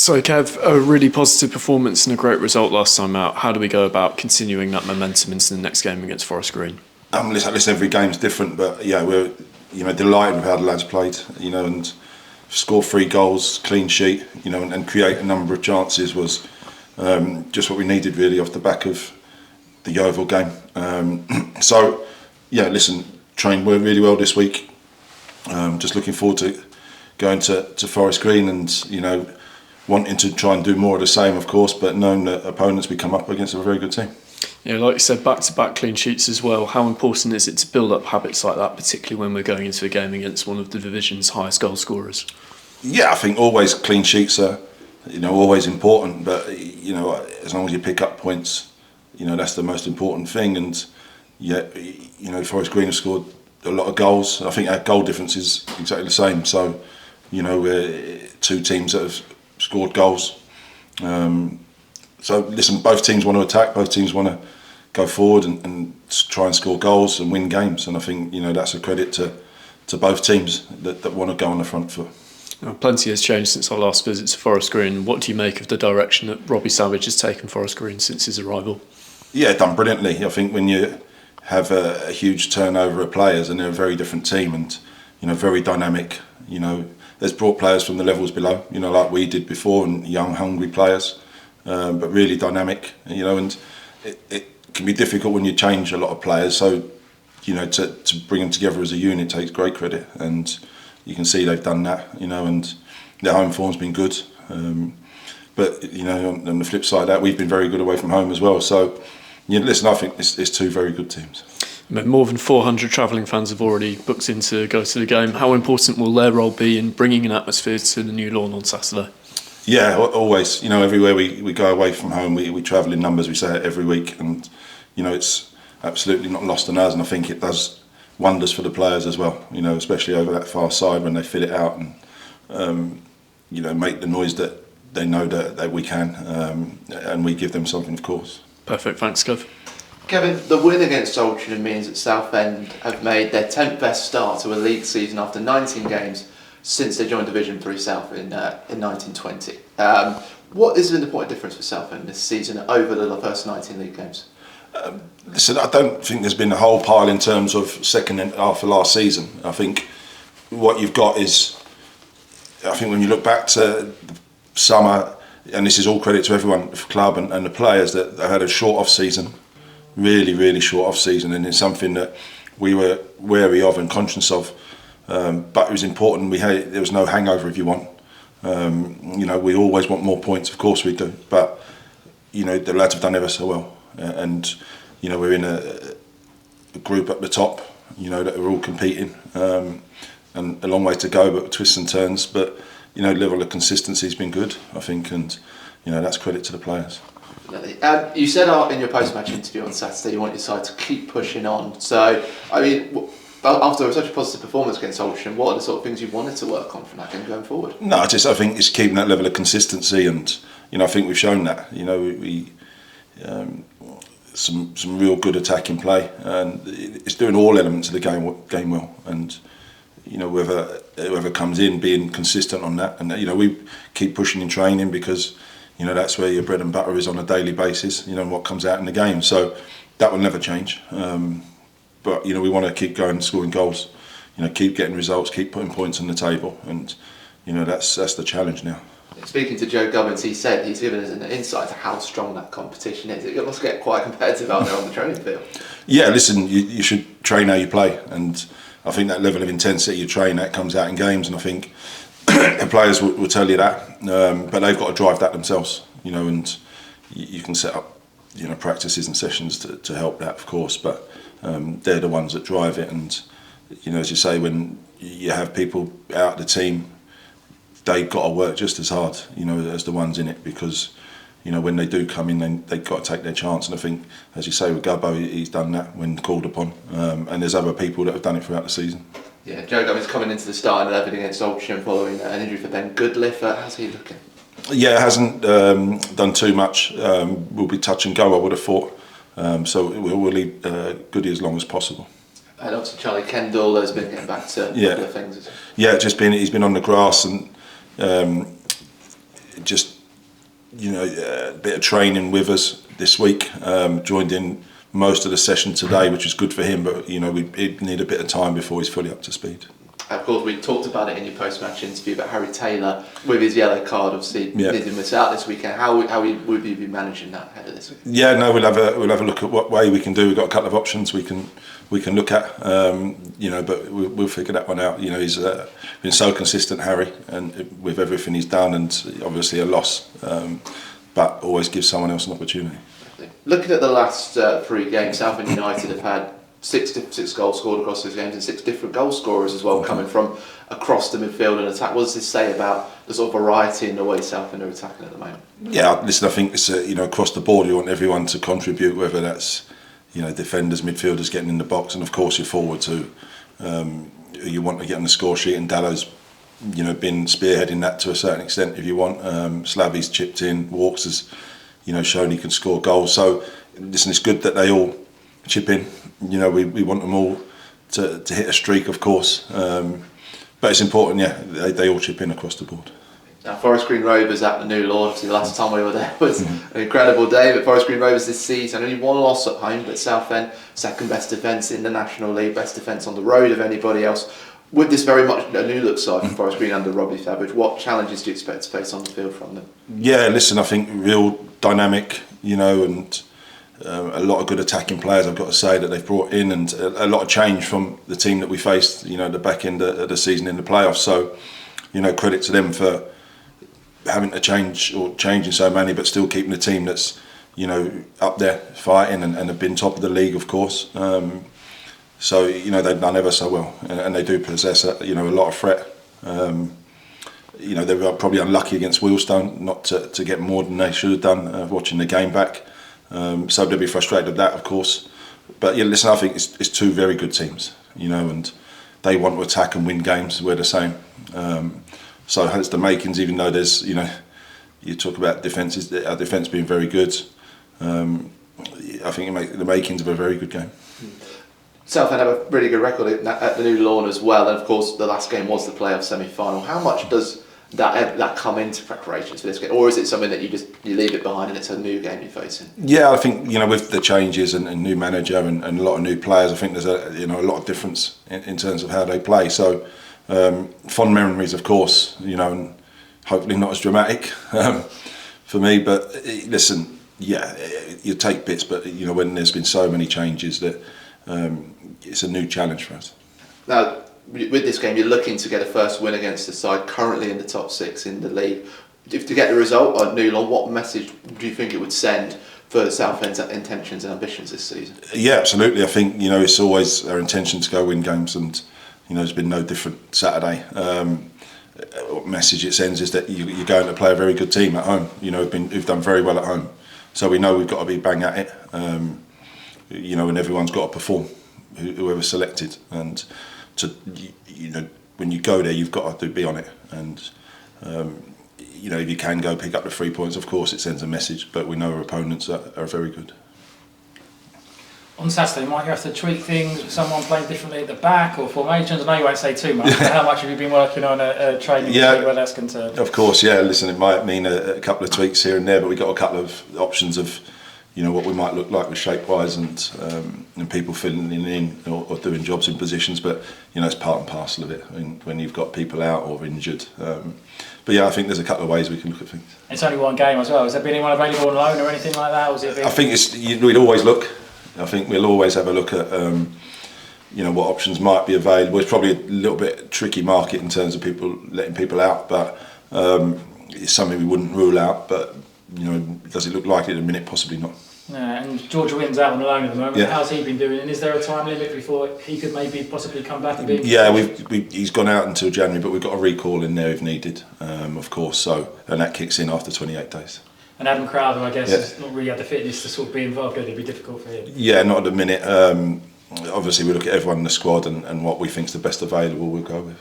So Kev, a really positive performance and a great result last time out. How do we go about continuing that momentum into the next game against Forest Green? Listen, every game's different, but yeah, we're delighted with how the lads played, and score 3 goals, clean sheet, and create a number of chances was just what we needed really off the back of the Yeovil game. So yeah, listen, trained really well this week. Just looking forward to going to Forest Green and wanting to try and do more of the same, of course, but knowing that opponents we come up against are a very good team. Yeah, like you said, back-to-back clean sheets as well. How important is it to build up habits like that, particularly when we're going into a game against one of the division's highest goal scorers? Yeah, I think always clean sheets are, always important. But as long as you pick up points, that's the most important thing. And yeah, Forest Green have scored a lot of goals. I think our goal difference is exactly the same. So, we're 2 teams that have scored goals. So listen, both teams want to attack, both teams want to go forward and try and score goals and win games, and I think that's a credit to both teams that want to go on the front foot. Now, plenty has changed since our last visit to Forest Green. What do you make of the direction that Robbie Savage has taken Forest Green since his arrival? Yeah, done brilliantly. I think when you have a huge turnover of players and they're a very different team and very dynamic, there's brought players from the levels below, like we did before, and young, hungry players. But really dynamic, and it can be difficult when you change a lot of players. So, to bring them together as a unit takes great credit, and you can see they've done that, and their home form's been good. But on the flip side of that, we've been very good away from home as well. So, listen, I think it's 2 very good teams. More than 400 travelling fans have already booked in to go to the game. How important will their role be in bringing an atmosphere to the new lawn on Saturday? Yeah, always. Everywhere we go away from home, we travel in numbers. We say it every week, and it's absolutely not lost on us. And I think it does wonders for the players as well. Especially over that far side when they fill it out and make the noise that they know that we can, and we give them something, of course. Perfect. Thanks, Kev. Kevin, the win against Southend means that Southend have made their 10th best start to a league season after 19 games. Since they joined Division 3 South in 1920. What has been the point of difference for Southend this season over the first 19 league games? Listen, I don't think there's been a whole pile in terms of second half of last season. I think what you've got is, I think when you look back to the summer, and this is all credit to everyone, the club and the players, that they had a short off season, really, really short off season, and it's something that we were wary of and conscious of. But it was important. There was no hangover, if you want. We always want more points, of course we do. But the lads have done ever so well, and we're in a group at the top, that are all competing, and a long way to go, but twists and turns. But level of consistency has been good, I think, and that's credit to the players. You said in your post-match interview on Saturday you want your side to keep pushing on. So, after such a positive performance against Southend, what are the sort of things you wanted to work on from that game going forward? No, I think it's keeping that level of consistency, and I think we've shown that. We some real good attacking play, and it's doing all elements of the game well. And whoever comes in, being consistent on that, and we keep pushing in training because that's where your bread and butter is on a daily basis. And what comes out in the game, so that will never change. But we want to keep going, scoring goals, keep getting results, keep putting points on the table, and that's the challenge now. Speaking to Joe Gubbins, he said he's given us an insight to how strong that competition is. It must get quite competitive out there on the training field. Yeah, listen, you should train how you play, and I think that level of intensity you train at comes out in games, and I think the players will tell you that, but they've got to drive that themselves, and you can set up practices and sessions to help that, of course, but they're the ones that drive it. And as you say, when you have people out the team, they've got to work just as hard as the ones in it, because when they do come in, then they've got to take their chance. And I think, as you say, with Gubbo, he's done that when called upon, and there's other people that have done it throughout the season. Yeah, Joe Gubbins coming into the starting 11 against Southend following an injury for Ben Goodliff. How's he looking? Yeah, hasn't done too much. Will be touch and go, I would have thought. So we'll leave Goody as long as possible. And obviously Charlie Kendall has been getting back to a couple of things. Yeah, he's been on the grass, and just a bit of training with us this week. Joined in most of the session today, which is good for him. But we need a bit of time before he's fully up to speed. Of course, we talked about it in your post-match interview about Harry Taylor with his yellow card. Obviously, didn't miss out this weekend. How would you be managing that ahead of this week? Yeah, no, we'll have a look at what way we can do. We've got a couple of options we can look at. But we'll figure that one out. He's been so consistent, Harry, and with everything he's done, and obviously a loss, but always gives someone else an opportunity. Looking at the last 3 games, Southend United have had 6 goals scored across those games and 6 different goal scorers as well, coming from across the midfield and attack. What does this say about the sort of variety in the way Southend are attacking at the moment? Yeah, listen, I think it's across the board. You want everyone to contribute, whether that's defenders, midfielders getting in the box, and of course your forward too. You want to get on the score sheet, and Dallo's been spearheading that to a certain extent. If you want, Slavy's chipped in, Walks has shown he can score goals. So listen, it's good that they all chip in. We want them all to hit a streak, of course, but it's important. They all chip in across the board. Now, Forest Green Rovers at the new lawn. Obviously, the last time we were there was an incredible day. But Forest Green Rovers this season, only 1 loss at home, but Southend, second best defence in the National League, best defence on the road of anybody else. With this very much a new look side for Forest Green under Robbie Savage, what challenges do you expect to face on the field from them? Yeah, listen, I think real dynamic, and a lot of good attacking players, I've got to say, that they've brought in, and a lot of change from the team that we faced, at the back end of the season in the playoffs. So, credit to them for having to changing so many, but still keeping the team that's, up there fighting and have been top of the league, of course. So, they've done ever so well, and they do possess a lot of threat. They were probably unlucky against Wheelstone not to get more than they should have done, watching the game back. So they'll be frustrated with that, of course. But listen, I think it's 2 very good teams, and they want to attack and win games. We're the same. So it's the makings, even though there's, you talk about defences, our defence being very good. I think it make the makings of a very good game. Southend have a really good record at the new lawn as well, and of course the last game was the playoff semi-final. How much does that come into preparations for this game, or is it something that you leave it behind and it's a new game you're facing? Yeah, I think with the changes and new manager and a lot of new players, I think there's a lot of difference in terms of how they play. So fond memories, of course, and hopefully not as dramatic for me. But listen, you take bits, but when there's been so many changes that it's a new challenge for us. Now, with this game, you're looking to get a first win against the side currently in the top 6 in the league. If to get the result at New Lawn, what message do you think it would send for Southend's intentions and ambitions this season? Yeah, absolutely. I think it's always our intention to go win games, and it's been no different Saturday. What message it sends is that you're going to play a very good team at home. Who've done very well at home, so we know we've got to be bang at it. And everyone's got to perform, whoever's selected, and when you go there, you've got to be on it. And if you can go pick up the 3 points, of course it sends a message. But we know our opponents are very good. On Saturday, might you have to tweak things? Someone playing differently at the back or formations? I know you won't say too much. But how much have you been working on training where that's concerned? Of course, listen, it might mean a couple of tweaks here and there, but we've got a couple of options of what we might look like with shape-wise and people filling in or doing jobs in positions, but it's part and parcel of it when you've got people out or injured. But I think there's a couple of ways we can look at things. It's only 1 game as well. Has there been anyone available on loan or anything like that? I think we'd always look. I think we'll always have a look at what options might be available. It's probably a little bit tricky market in terms of people letting people out, but it's something we wouldn't rule out. But does it look likely at the minute? Possibly not. Yeah, and George Wynn's out on loan at the moment. How's he been doing? And is there a time limit before he could maybe possibly come back and be? Yeah, he's gone out until January, but we've got a recall in there if needed, of course. And that kicks in after 28 days. And Adam Crowther, I guess, has not really had the fitness to sort of be involved. It'd be difficult for him. Yeah, not at the minute. Obviously, we look at everyone in the squad and what we think's the best available. We'll go with.